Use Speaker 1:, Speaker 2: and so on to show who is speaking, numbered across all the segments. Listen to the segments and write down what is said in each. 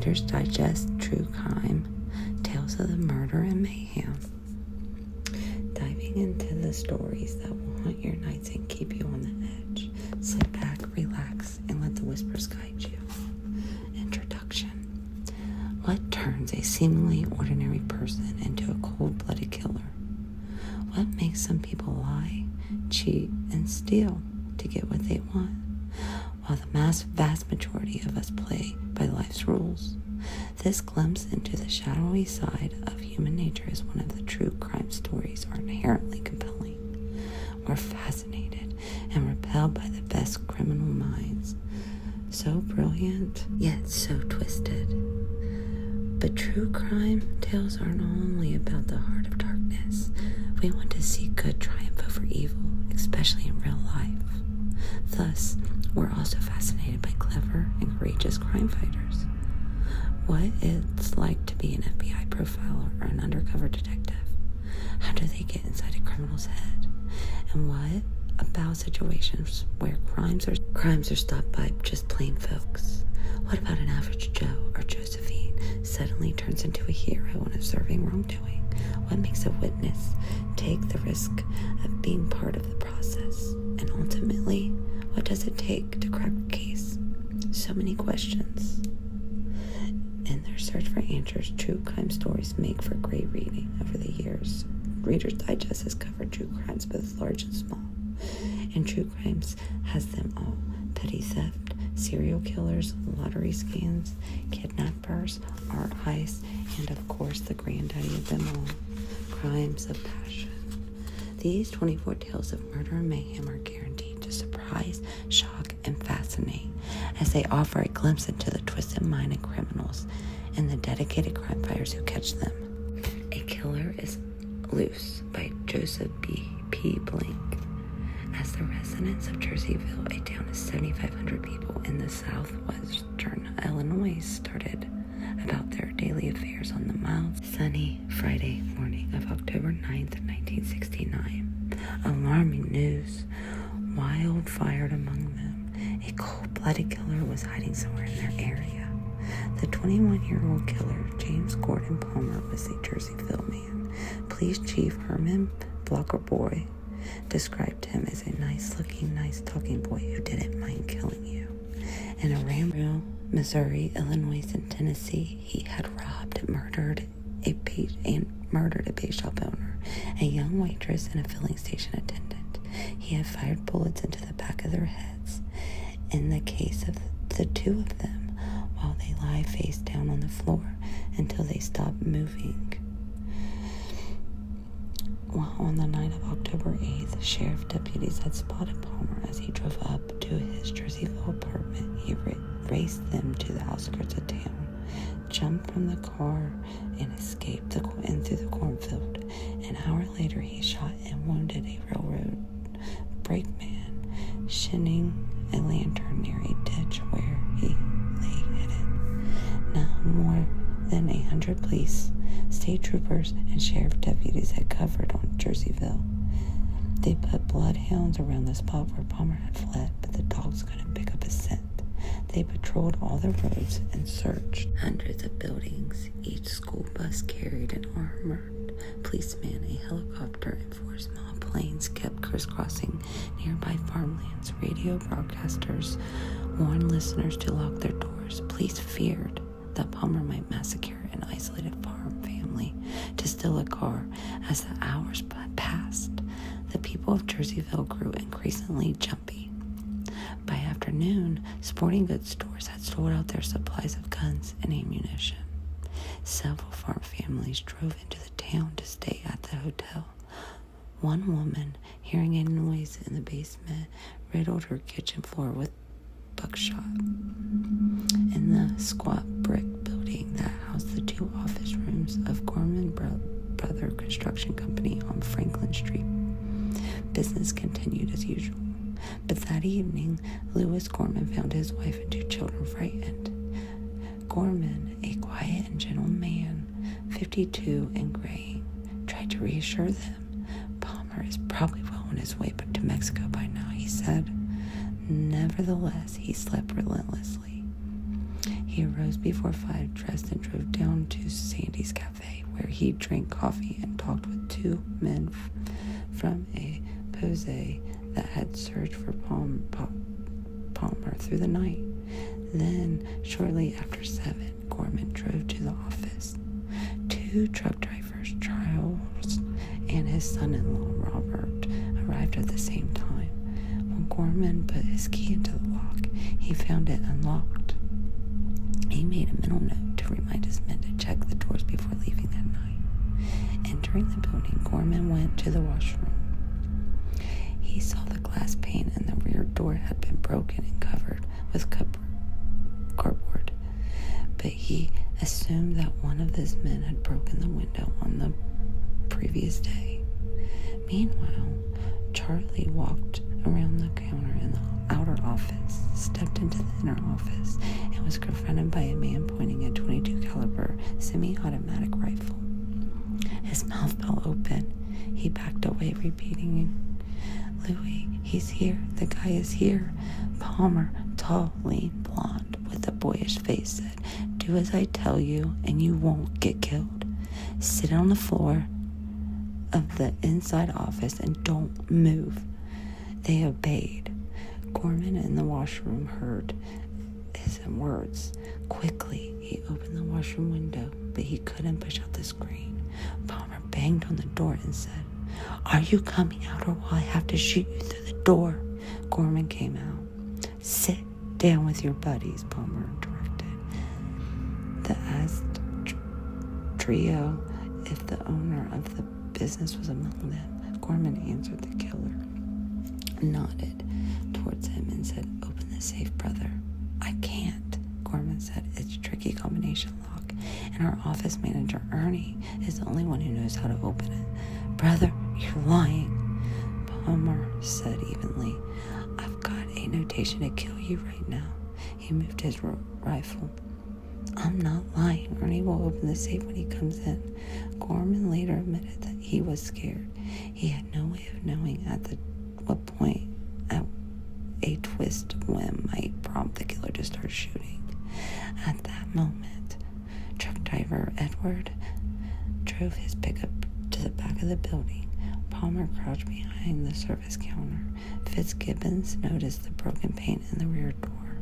Speaker 1: Reader's Digest True Crime, Tales of the Murder and Mayhem. Diving into the stories that will haunt your nights and keep you on the edge. Sit back, relax, and let the whispers guide you. Introduction. What turns a seemingly ordinary person into a cold-blooded killer? What makes some people lie, cheat, and steal to get what they want, while the vast majority of us play by life's rules? This glimpse into the shadowy side of human nature is one of the true crime stories are inherently compelling. We're fascinated and repelled by the best criminal minds. So brilliant, yet so twisted. But true crime tales aren't only about the heart of darkness. We want to see good triumph over evil, especially in real life. Thus, we're also fascinated by clever and courageous crime fighters. What it's like to be an FBI profiler or an undercover detective. How do they get inside a criminal's head? And what about situations where crimes are stopped by just plain folks? What about an average Joe or Josephine suddenly turns into a hero when observing wrongdoing? What makes a witness take the risk of being part of the process? And ultimately, what does it take to crack a case? So many questions. In their search for answers, true crime stories make for great reading. Over the years, Reader's Digest has covered true crimes both large and small. And True Crimes has them all. Petty theft, serial killers, lottery scams, kidnappers, art heists, and of course the granddaddy of them all, crimes of passion. These 24 tales of murder and mayhem are guaranteed to surprise, shock, and fascinate as they offer a glimpse into the twisted mind of criminals and the dedicated crime fighters who catch them. A Killer is Loose by Joseph P. Blank. As the residents of Jerseyville, a town of 7,500 people in the southwestern Illinois, started about their daily affairs on the mild, sunny Friday morning of October 9th, 1969. Alarming news wildfired among them. A cold-blooded killer was hiding somewhere in their area. The 21-year-old killer, James Gordon Palmer, was a Jerseyville man. Police Chief Herman Blockerboy described him as a nice-looking, nice-talking boy who didn't mind killing you. In Aramco, Missouri, Illinois, and Tennessee, he had robbed and murdered a bait shop owner, a young waitress, and a filling station attendant. He had fired bullets into the back of their heads. In the case of the two of them, while they lie face down on the floor until they stop moving. Well, on the night of October 8th, sheriff deputies had spotted Palmer as he drove up to his Jerseyville apartment. He raced them to the outskirts of town, jumped from the car, and escaped into the cornfield. An hour later, he shot and wounded a railroad brakeman, shining a lantern near a ditch where he lay hidden. Now more than 100 police, state troopers, and sheriff deputies had covered on Jerseyville. They put bloodhounds around the spot where Palmer had fled, but the dogs couldn't pick up his scent. They patrolled all the roads and searched hundreds of buildings. Each school bus carried an armored policeman, a helicopter, and 4 small planes kept crisscrossing nearby farmlands. Radio broadcasters warned listeners to lock their doors. Police feared that Palmer might massacre an isolated farm family to steal a car. As the hours passed, the people of Jerseyville grew increasingly jumpy. By afternoon, sporting goods stores had sold out their supplies of guns and ammunition. Several farm families drove into the town to stay at the hotel. One woman, hearing a noise in the basement, riddled her kitchen floor with buckshot. In the squat brick building that housed the 2 office rooms of Gorman Brother Construction Company on Franklin Street, business continued as usual. But that evening, Lewis Gorman found his wife and 2 children frightened. Gorman, a quiet and gentle man, 52 and graying, tried to reassure them. Palmer is probably well on his way to Mexico by now, he said. Nevertheless, he slept relentlessly. He arose before 5, dressed, and drove down to Sandy's Cafe, where he drank coffee and talked with 2 men from a pose that had searched for Palmer through the night. Then, shortly after 7, Gorman drove to the office. 2 truck drivers, Charles and his son-in-law, Robert, arrived at the same time. When Gorman put his key into the lock, he found it unlocked. He made a mental note to remind his men to check the doors before leaving that night. Entering the building, Gorman went to the washroom. He saw the glass pane in the rear door had been broken and covered with cardboard, but he assumed that one of his men had broken the window on the previous day. Meanwhile, Charlie walked around the counter in the outer office, stepped into the inner office, and was confronted by a man pointing a .22 caliber semi-automatic rifle. His mouth fell open. He backed away, repeating, "Louis, he's here. The guy is here." Palmer, tall, lean, blonde, with a boyish face, said, "Do as I tell you, and you won't get killed. Sit on the floor of the inside office and don't move." They obeyed. Gorman in the washroom heard his words. Quickly, he opened the washroom window, but he couldn't push out the screen. Palmer banged on the door and said, "Are you coming out, or will I have to shoot you through the door?" Gorman came out. "Sit down with your buddies," Palmer directed. The asked trio if the owner of the business was among them. Gorman answered. The killer nodded towards him and said, "Open the safe, brother." "I can't," Gorman said. "It's a tricky combination lock, and our office manager, Ernie, is the only one who knows how to open it." "Brother, you're lying," Palmer said evenly. "I've got a notation to kill you right now." He moved his rifle. "I'm not lying. Ernie will open the safe when he comes in." Gorman later admitted that he was scared. He had no way of knowing at what point a twist of whim might prompt the killer to start shooting. At that moment, truck driver Edward drove his pickup to the back of the building. Palmer crouched behind the service counter. Fitzgibbons noticed the broken pane in the rear door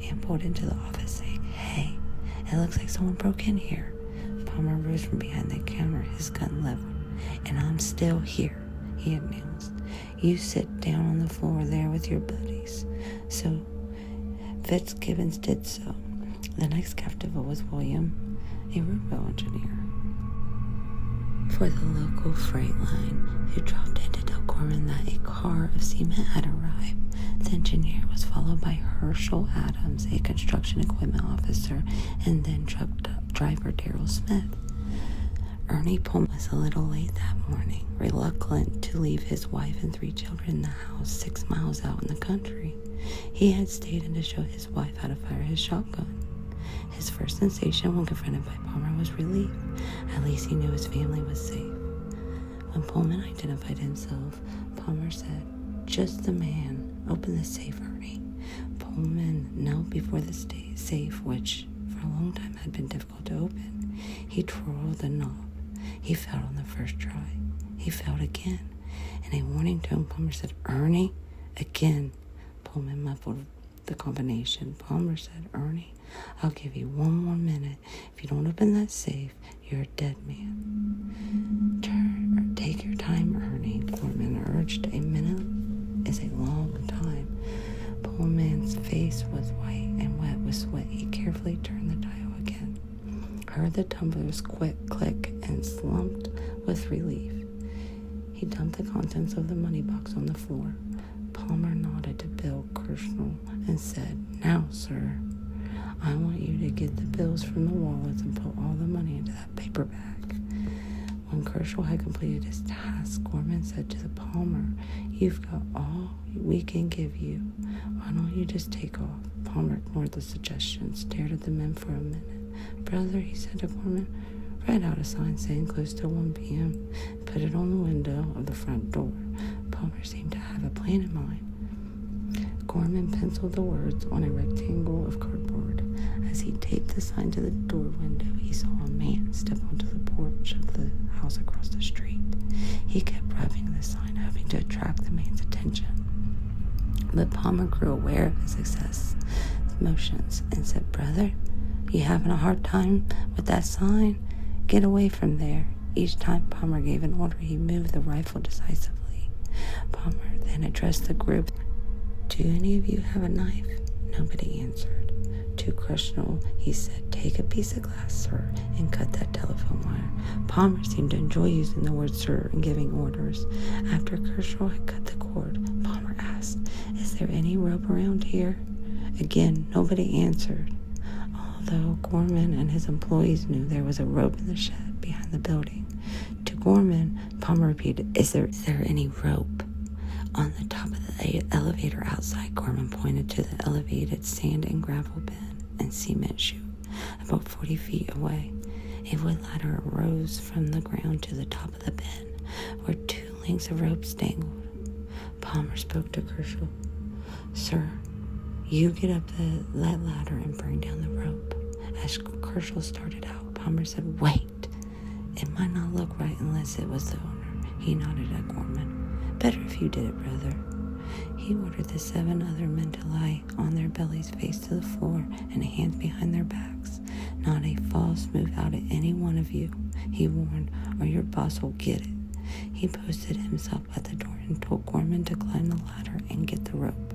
Speaker 1: and pulled into the office, saying, "Hey, it looks like someone broke in here." Palmer rose from behind the counter, his gun leveled. "And I'm still here," he announced. "You sit down on the floor there with your buddies." So Fitzgibbons did so. The next captive was William, a robo engineer for the local freight line, who dropped in to tell Gorman that a car of cement had arrived. The engineer was followed by Herschel Adams, a construction equipment officer, and then truck driver Darrell Smith. Ernie Pullman was a little late that morning, reluctant to leave his wife and 3 children in the house 6 miles out in the country. He had stayed in to show his wife how to fire his shotgun. His first sensation when confronted by Palmer was relief. At least he knew his family was safe. When Pullman identified himself, Palmer said, "Just the man. Open the safe, Ernie." Pullman knelt before the safe, which for a long time had been difficult to open. He twirled the knob. He failed on the first try. He failed again. In a warning tone, Palmer said, "Ernie." Again, Pullman muffled the combination. Palmer said, "Ernie, I'll give you 1 more minute. If you don't open that safe, you're a dead man." "Take your time, Ernie," Pullman urged. "A minute is a long time." Pullman's face was white and wet with sweat. He carefully turned the dial again, heard the tumblers click, and slumped with relief. He dumped the contents of the money box on the floor. Palmer nodded to Bill Kershaw and said, "Now, sir, I want you to get the bills from the wallets and put all the money into that paper bag." When Kershaw had completed his task, Gorman said to the Palmer, "You've got all we can give you. Why don't you just take off?" Palmer ignored the suggestion, stared at the men for a minute. "Brother," he said to Gorman, "write out a sign saying close till 1 p.m. Put it on the window of the front door." Palmer seemed to have a plan in mind. Gorman penciled the words on a rectangle of cardboard. As he taped the sign to the door window, he saw a man step onto the porch of the house across the street. He kept rubbing the sign, hoping to attract the man's attention. But Palmer grew aware of his excessive motions and said, "Brother, you having a hard time with that sign? Get away from there." Each time Palmer gave an order, he moved the rifle decisively. Palmer then addressed the group. "Do any of you have a knife?" Nobody answered. Too questionable, he said, "Take a piece of glass, sir, and cut that telephone wire." Palmer seemed to enjoy using the word sir and giving orders. After Kershaw had cut the cord, Palmer asked, "Is there any rope around here?" Again, nobody answered, although Gorman and his employees knew there was a rope in the shed behind the building. To Gorman, Palmer repeated, "Is there any rope?" On the top of the elevator outside, Gorman pointed to the elevated sand and gravel bin and cement chute about 40 feet away. A wood ladder arose from the ground to the top of the bin, where 2 lengths of rope dangled. Palmer spoke to Kershaw. "Sir, you get up that ladder and bring down the rope." As Kershaw started out, Palmer said, "Wait. It might not look right unless it was the owner." He nodded at Gorman. "Better if you did it, brother." He ordered the 7 other men to lie on their bellies face to the floor and hands behind their backs. "Not a false move out of any one of you," he warned, "or your boss will get it." He posted himself at the door and told Gorman to climb the ladder and get the rope.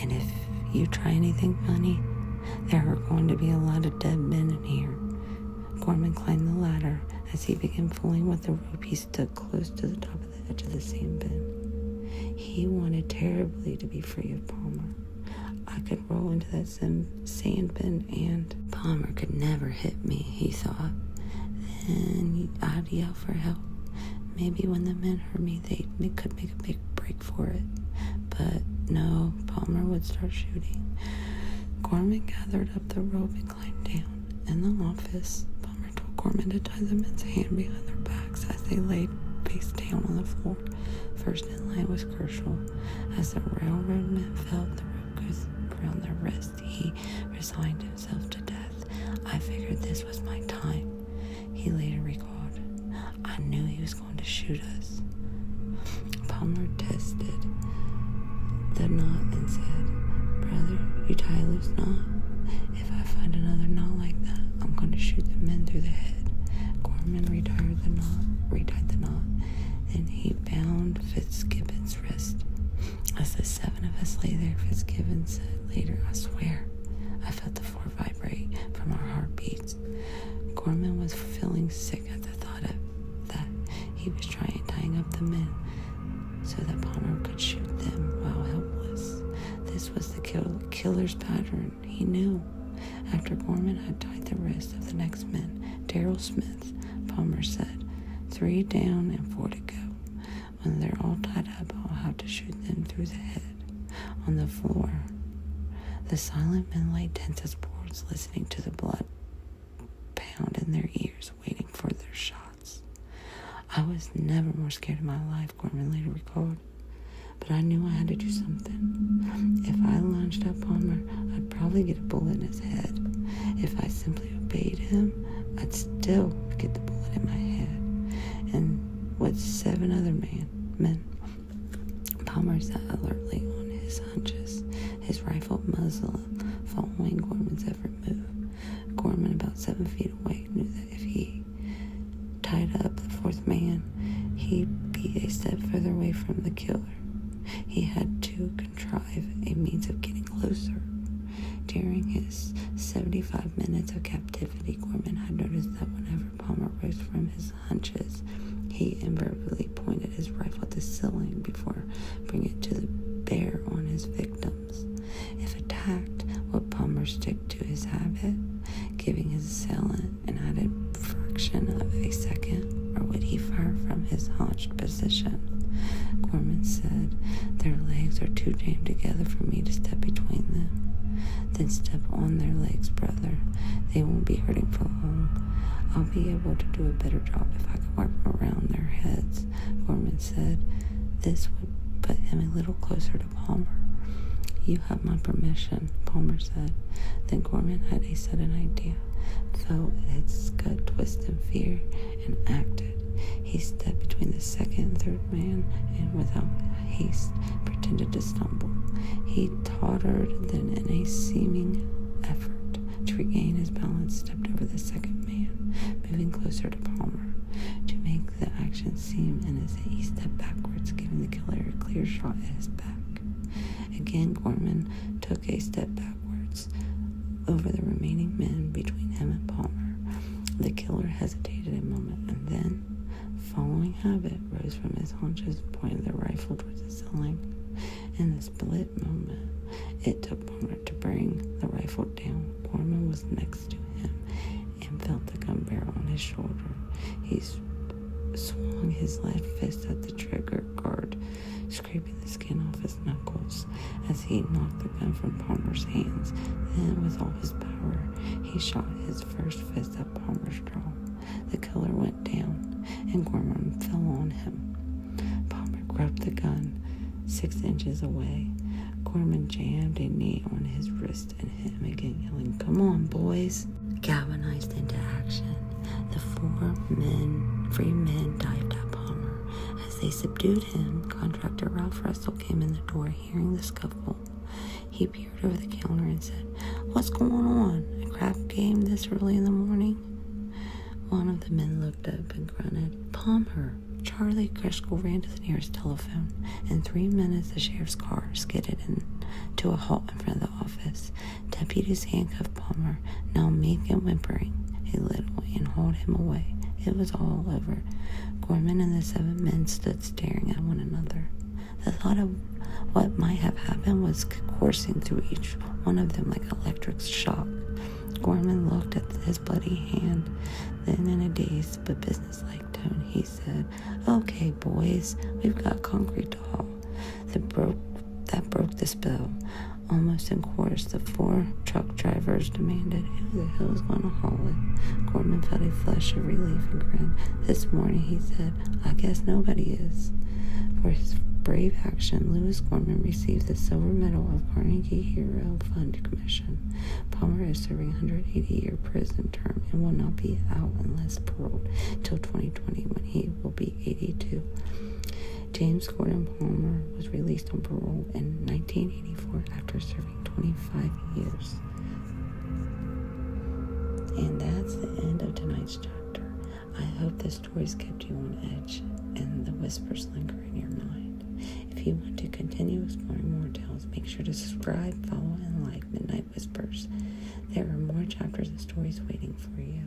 Speaker 1: "And if you try anything funny, there are going to be a lot of dead men in here." Gorman climbed the ladder. As he began fooling with the rope, he stood close to the top of the edge of the sand bin. He wanted terribly to be free of Palmer. I could roll into that sand bin and Palmer could never hit me, he thought. Then I'd yell for help. Maybe when the men heard me, they could make a big break for it. But no, Palmer would start shooting. Gorman gathered up the rope and climbed down. In the office, Palmer told Gorman to tie the men's hand behind their backs as they laid face down on the floor. First in line was Kershaw. As the railroad men felt the rope go around their wrist, he resigned himself to death. "I figured this was my time," he later recalled. "I knew he was going to shoot us." Palmer tested the knot and said, "Brother, you tie a loose knot? If I find another knot like that, I'm going to shoot the men through the head." Gorman retied the knot. Then he bound Fitzgibbon's wrist. As the 7 of us lay there, Fitzgibbon said later, "I swear, I felt the floor vibrate from our heartbeats." Gorman was feeling sick at the thought of that. He was tying up the men so that Palmer could shoot them while helpless. This was the killer's pattern, he knew. After Gorman had tied the wrists of the next men, Darrell Smith, Palmer said, 3 down and 4 to go. When they're all tied up, I'll have to shoot them through the head. On the floor, the silent men lay tense as boards, listening to the blood pound in their ears, waiting for their shots. "I was never more scared in my life," Gorman later recalled. "But I knew I had to do something. If I lunged at Palmer, I'd probably get a bullet in his head. If I simply obeyed him, I'd still get the bullet in my head. And with 7 other men, Palmer sat alertly on his hunches, his rifle muzzle following Gorman's every move. Gorman, about 7 feet away, knew that if he tied up the 4th man, he'd be a step further away from the killer. He had to contrive a means of getting closer. During his 75 minutes of captivity, Gorman had noticed that whenever Palmer rose from his hunches, he invariably pointed his rifle at the ceiling before bringing it to the bear on his victims. If attacked, would Palmer stick to his habit, giving his assailant an added fraction of a second, or would he fire from his hunched position? Gorman said, "Their legs are too jammed together for me to step between them." "Then step on their legs, brother. They won't be hurting for long. I'll be able to do a better job if I can work around their heads," Gorman said. This would put him a little closer to Palmer. You have my permission, Palmer said. Then Gorman had a sudden idea, felt its gut twist in fear, and acted. He stepped between the second and third man and, without haste, pretended to stumble. He tottered, then, in a seeming effort to regain his balance, stepped over the second man, moving closer to Palmer. To make the action seem innocent, he stepped backwards, giving the killer a clear shot at his back. Again, Gorman took a step backwards over the remaining men between him and Palmer. The killer hesitated a moment and then, following habit, rose from his haunches, pointed the rifle towards the ceiling. In the split moment it took Palmer to bring the rifle down, Gorman was next to him and felt the gun barrel on his shoulder. He swung his left fist at the trigger guard, scraping the skin off his knuckles as he knocked the gun from Palmer's hands. Then, with all his power, he shot his first fist at Palmer's jaw. The killer went down, and Gorman fell on him. Palmer grabbed the gun 6 inches away. Gorman jammed a knee on his wrist and hit him again, yelling, "Come on, boys!" Galvanized into action, the 4 free men dived at Palmer. As they subdued him, contractor Ralph Russell came in the door, hearing the scuffle. He peered over the counter and said, "What's going on? A crap game this early in the morning?" One of the men looked up and grunted, "Palmer." Charlie Driscoll ran to the nearest telephone. In 3 minutes, the sheriff's car skidded to a halt in front of the office. Deputies handcuffed Palmer, now meek and whimpering a little, and hauled him away. It was all over. Gorman and the 7 men stood staring at one another. The thought of what might have happened was coursing through each one of them like electric shock. Gorman looked at his bloody hand. Then, in a dazed but businesslike tone, he said, "Okay, boys, we've got concrete to haul." That broke the spell. Almost in chorus, the 4 truck drivers demanded, "Who the hell is going to haul it?" Gorman felt a flush of relief and grinned. "This morning," he said, "I guess nobody is." For his brave action, Lewis Gorman received the Silver Medal of Carnegie Hero Fund Commission. Palmer is serving a 180-year prison term and will not be out unless paroled till 2020, when he will be 82. James Gordon Palmer was released on parole in 1984 after serving 25 years. And that's the end of tonight's chapter. I hope this story's kept you on edge and the whispers linger in your mind. If you want to continue exploring more tales, make sure to subscribe, follow, and like Midnight Whispers. There are more chapters and stories waiting for you.